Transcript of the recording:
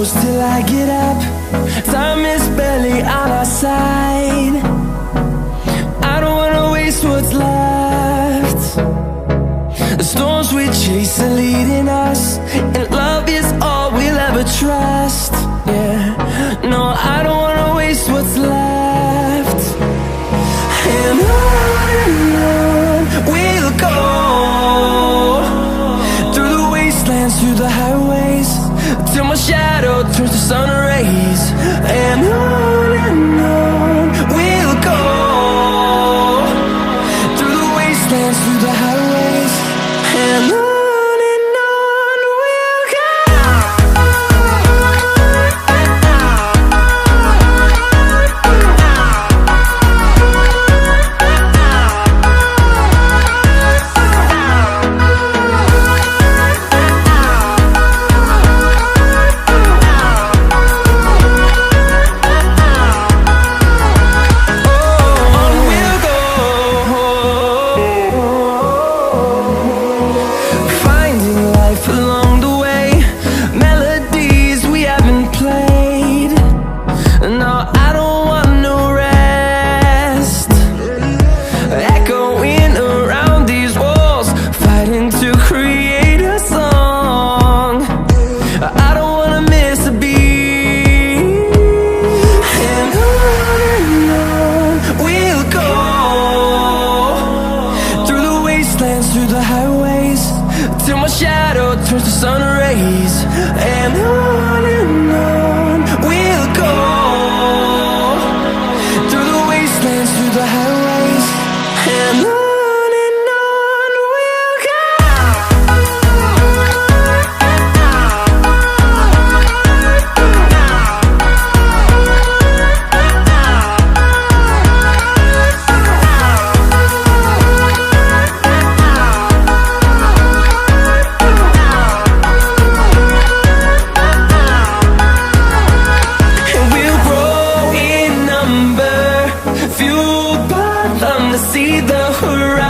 close till I get up. Time is barely on our side. I don't wanna waste what's left. The storms we chase are leading us, and love is all we'll ever trust. Yeah, no, I don't wanna waste what's left. And on we'll go, through the wastelands, through the highways, till my shadow turns to sun rays. And on we'll go, through the wastelands, through the highways, and on we'll go. Through the highways, till my shadow turns to sun rays. And on we'll go, through the wastelands, through the highways, and on we'll go. See the horizon.